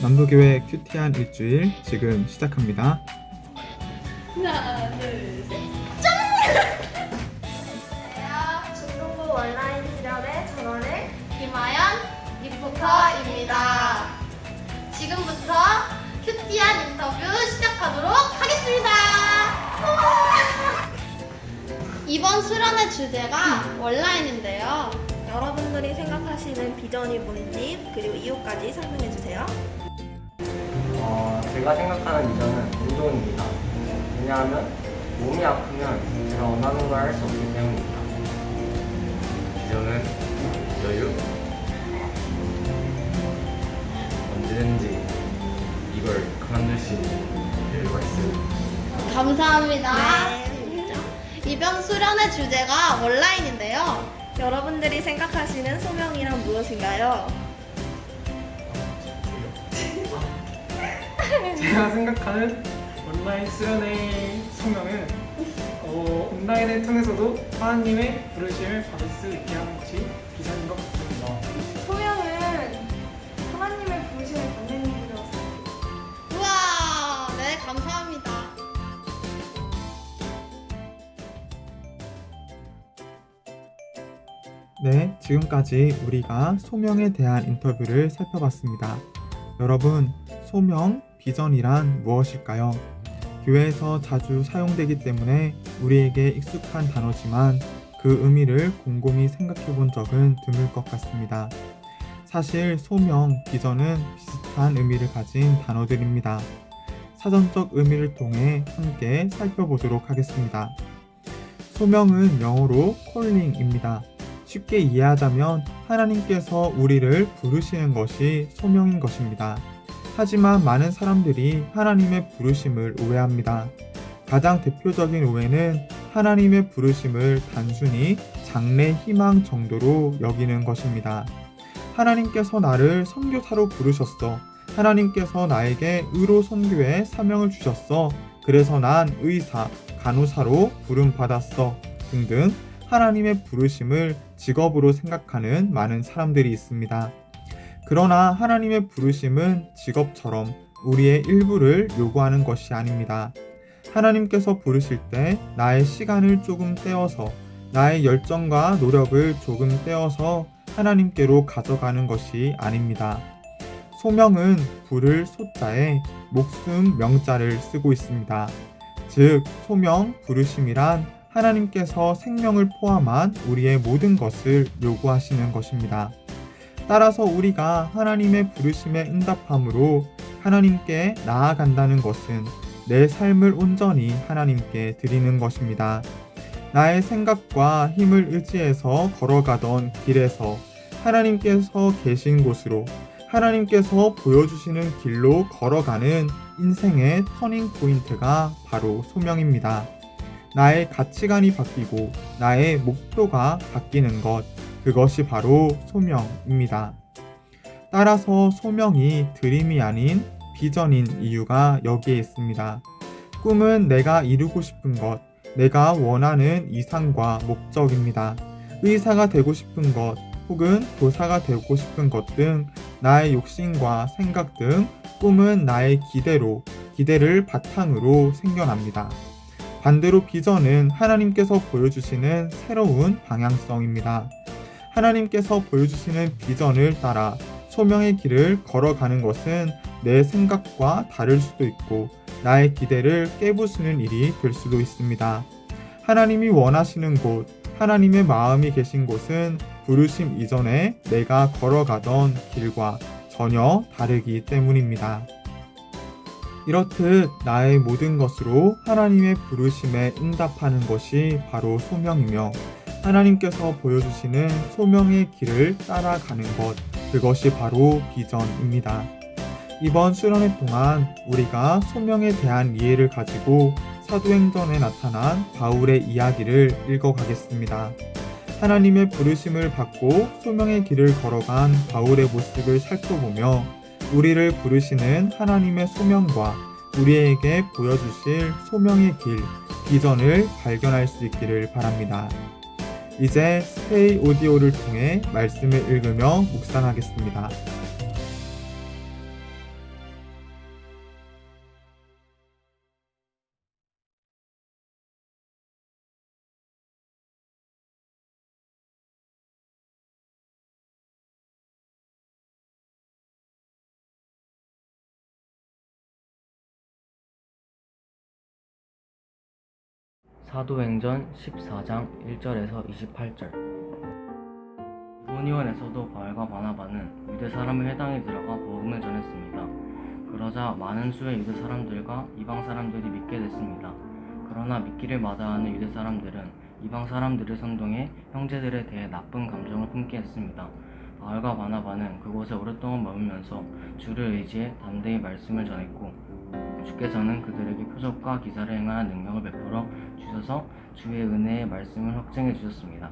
남도교회 큐티한 일주일 지금 시작합니다. 하나, 둘, 셋. 안녕하세요. 중등부 온라인 수련회 전원의 김아연 리포터입니다. 지금부터 큐티한 인터뷰 시작하도록 하겠습니다. 이번 수련회 주제가 온라인인데요. 여러분들이 생각하시는 비전이 뭔지 그리고 이유까지 설명해 주세요. 제가 생각하는 비전은 운동입니다. 왜냐하면 몸이 아프면 제가 원하는 걸 할 수 없기 때문입니다. 비전은 여유? 언제든지 이걸 그만둘 수 있는 여유가 있어요. 감사합니다. 네. 이번 수련회 주제가 온라인인데요. 여러분들이 생각하시는 소명이란 무엇인가요? 제가 생각하는 온라인 수련회의 소명은 온라인을 통해서도 하나님의 부르심을 받을 수 있게 하는 것이 비전인 것 같습니다. 소명은 하나님의 부르심을 받는 일이라서 우와, 네, 감사합니다. 네, 지금까지 우리가 소명에 대한 인터뷰를 살펴봤습니다. 여러분, 소명, 비전이란 무엇일까요? 교회에서 자주 사용되기 때문에 우리에게 익숙한 단어지만 그 의미를 곰곰이 생각해 본 적은 드물 것 같습니다. 사실 소명, 비전은 비슷한 의미를 가진 단어들입니다. 사전적 의미를 통해 함께 살펴보도록 하겠습니다. 소명은 영어로 calling입니다. 쉽게 이해하자면 하나님께서 우리를 부르시는 것이 소명인 것입니다. 하지만 많은 사람들이 하나님의 부르심을 오해합니다. 가장 대표적인 오해는 하나님의 부르심을 단순히 장래 희망 정도로 여기는 것입니다. 하나님께서 나를 선교사로 부르셨어. 하나님께서 나에게 의로 선교의 사명을 주셨어. 그래서 난 의사, 간호사로 부름받았어. 등등 하나님의 부르심을 직업으로 생각하는 많은 사람들이 있습니다. 그러나 하나님의 부르심은 직업처럼 우리의 일부를 요구하는 것이 아닙니다. 하나님께서 부르실 때 나의 시간을 조금 떼어서 나의 열정과 노력을 조금 떼어서 하나님께로 가져가는 것이 아닙니다. 소명은 부를 소자에 목숨 명자를 쓰고 있습니다. 즉, 소명, 부르심이란 하나님께서 생명을 포함한 우리의 모든 것을 요구하시는 것입니다. 따라서 우리가 하나님의 부르심에 응답함으로 하나님께 나아간다는 것은 내 삶을 온전히 하나님께 드리는 것입니다. 나의 생각과 힘을 의지해서 걸어가던 길에서 하나님께서 계신 곳으로 하나님께서 보여주시는 길로 걸어가는 인생의 터닝 포인트가 바로 소명입니다. 나의 가치관이 바뀌고 나의 목표가 바뀌는 것, 그것이 바로 소명입니다. 따라서 소명이 드림이 아닌 비전인 이유가 여기에 있습니다. 꿈은 내가 이루고 싶은 것, 내가 원하는 이상과 목적입니다. 의사가 되고 싶은 것, 혹은 교사가 되고 싶은 것 등 나의 욕심과 생각 등 꿈은 나의 기대를 바탕으로 생겨납니다. 반대로 비전은 하나님께서 보여주시는 새로운 방향성입니다. 하나님께서 보여주시는 비전을 따라 소명의 길을 걸어가는 것은 내 생각과 다를 수도 있고 나의 기대를 깨부수는 일이 될 수도 있습니다. 하나님이 원하시는 곳, 하나님의 마음이 계신 곳은 부르심 이전에 내가 걸어가던 길과 전혀 다르기 때문입니다. 이렇듯 나의 모든 것으로 하나님의 부르심에 응답하는 것이 바로 소명이며 하나님께서 보여주시는 소명의 길을 따라가는 것, 그것이 바로 비전입니다. 이번 수련회 동안 우리가 소명에 대한 이해를 가지고 사도행전에 나타난 바울의 이야기를 읽어가겠습니다. 하나님의 부르심을 받고 소명의 길을 걸어간 바울의 모습을 살펴보며 우리를 부르시는 하나님의 소명과 우리에게 보여주실 소명의 길, 비전을 발견할 수 있기를 바랍니다. 이제 스테이 오디오를 통해 말씀을 읽으며 묵상하겠습니다. 사도행전 14장 1절에서 28절. 이고니온에서도 바울과 바나바는 유대 사람의 회당에 들어가 복음을 전했습니다. 그러자 많은 수의 유대 사람들과 이방 사람들이 믿게 됐습니다. 그러나 믿기를 마다하는 유대 사람들은 이방 사람들을 선동해 형제들에 대해 나쁜 감정을 품게 했습니다. 바울과 바나바는 그곳에 오랫동안 머물면서 주를 의지해 담대히 말씀을 전했고, 주께서는 그들에게 표적과 기사를 행하는 능력을 베풀어 주셔서 주의 은혜의 말씀을 확증해 주셨습니다.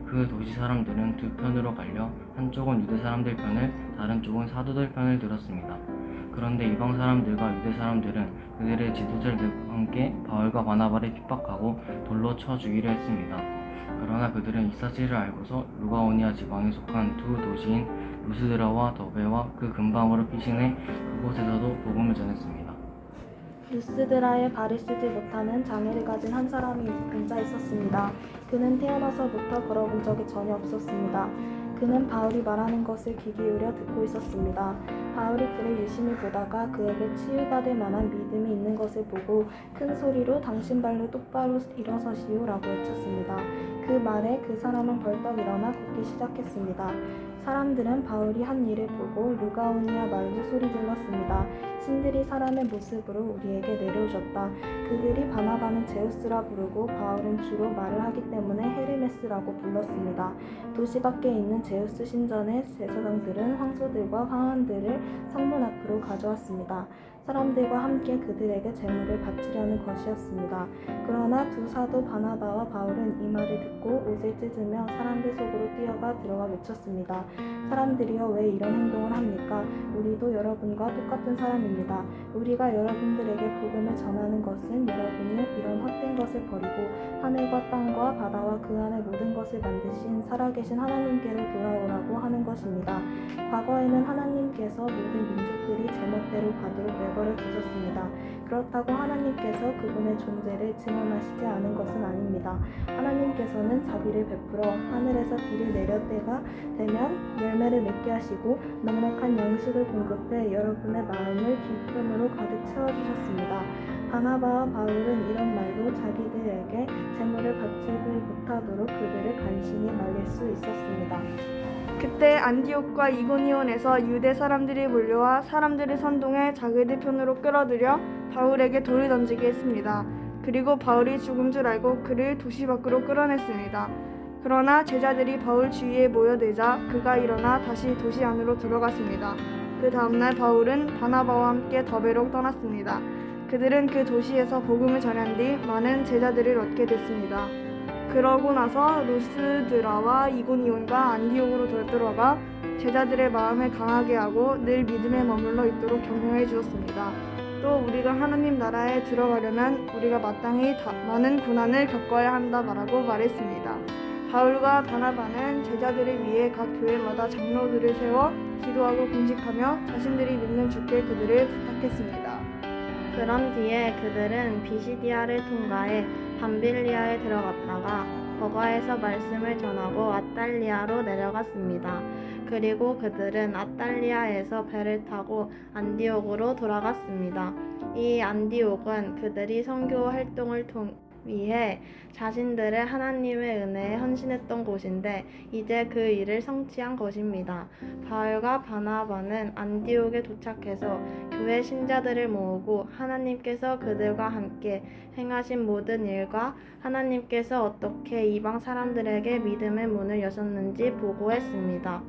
그 도시 사람들은 두 편으로 갈려 한쪽은 유대 사람들 편을, 다른 쪽은 사도들 편을 들었습니다. 그런데 이방 사람들과 유대 사람들은 그들의 지도자들과 함께 바울과 바나바를 핍박하고 돌로 쳐 죽이려 했습니다. 그러나 그들은 이 사실을 알고서 루가오니아 지방에 속한 두 도시인 루스드라와 더베와 그 근방으로 피신해 그곳에서도 복음을 전했습니다. 루스드라에 발을 쓰지 못하는 장애를 가진 한 사람이 앉아 있었습니다. 그는 태어나서부터 걸어본 적이 전혀 없었습니다. 그는 바울이 말하는 것을 귀 기울여 듣고 있었습니다. 바울이 그를 유심히 보다가 그에게 치유받을 만한 믿음이 있는 것을 보고 큰 소리로 당신 발로 똑바로 일어서시오 라고 외쳤습니다. 그 말에 그 사람은 벌떡 일어나 걷기 시작했습니다. 사람들은 바울이 한 일을 보고 루가오니아 말로 소리 질렀습니다. 신들이 사람의 모습으로 우리에게 내려오셨다. 그들이 바나바는 제우스라 부르고 바울은 주로 말을 하기 때문에 헤르메스라고 불렀습니다. 도시 밖에 있는 제우스 신전의 제사장들은 황소들과 황환들을 성문 앞으로 가져왔습니다. 사람들과 함께 그들에게 제물을 바치려는 것이었습니다. 그러나 두 사도 바나바와 바울은 이 말을 듣고 옷을 찢으며 사람들 속으로 뛰어가 들어가 외쳤습니다. 사람들이여, 왜 이런 행동을 합니까? 우리도 여러분과 똑같은 사람입니다. 우리가 여러분들에게 복음을 전하는 것은 여러분이 이런 헛된 것을 버리고 하늘과 땅과 바다와 그 안의 모든 것을 만드신 살아계신 하나님께로 돌아오라고 하는 것입니다. 과거에는 하나님께서 모든 민족들이 제멋대로 가도록 내버려 두셨습니다. 그렇다고 하나님께서 그분의 존재를 증언하시지 않은 것은 아닙니다. 하나님께서는 자비를 베풀어 하늘에서 비를 내려 때가 되면 열매를 맺게 하시고 넉넉한 양식을 공급해 여러분의 마음을 기쁨으로 가득 채워주셨습니다. 바나바와 바울은 이런 말로 자기들에게 제물을 바치지 못하도록 그들을 간신히 말릴 수 있었습니다. 그때 안디옥과 이고니온에서 유대 사람들이 몰려와 사람들을 선동해 자기들 편으로 끌어들여 바울에게 돌을 던지게 했습니다. 그리고 바울이 죽은 줄 알고 그를 도시 밖으로 끌어냈습니다. 그러나 제자들이 바울 주위에 모여들자 그가 일어나 다시 도시 안으로 들어갔습니다. 그 다음날 바울은 바나바와 함께 더베로 떠났습니다. 그들은 그 도시에서 복음을 전한 뒤 많은 제자들을 얻게 됐습니다. 그러고 나서 루스드라와 이고니온과 안디옥으로 되돌아가 제자들의 마음을 강하게 하고 늘 믿음에 머물러 있도록 격려해 주었습니다. 또 우리가 하나님 나라에 들어가려면 우리가 마땅히 많은 고난을 겪어야 한다라고 말했습니다. 바울과 바나바는 제자들을 위해 각 교회마다 장로들을 세워 기도하고 금식하며 자신들이 믿는 주께 그들을 부탁했습니다. 그런 뒤에 그들은 비시디아를 통과해 밤빌리아에 들어갔다가 버가에서 말씀을 전하고 아탈리아로 내려갔습니다. 그리고 그들은 아탈리아에서 배를 타고 안디옥으로 돌아갔습니다. 이 안디옥은 그들이 선교 활동을 위해 자신들의 하나님의 은혜에 헌신했던 곳인데 이제 그 일을 성취한 것입니다. 바울과 바나바는 안디옥에 도착해서 교회 신자들을 모으고 하나님께서 그들과 함께 행하신 모든 일과 하나님께서 어떻게 이방 사람들에게 믿음의 문을 여셨는지 보고했습니다.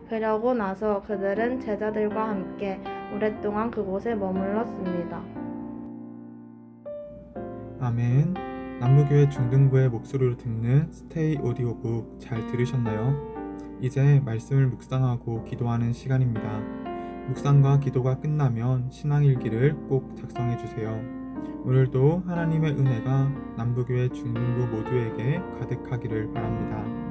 그러고 나서 그들은 제자들과 함께 오랫동안 그곳에 머물렀습니다. 아멘. 남무교회 중등부의 목소리로 듣는 스테이 오디오북 잘 들으셨나요? 이제 말씀을 묵상하고 기도하는 시간입니다. 묵상과 기도가 끝나면 신앙일기를 꼭 작성해 주세요. 오늘도 하나님의 은혜가 남부교회 중등부 모두에게 가득하기를 바랍니다.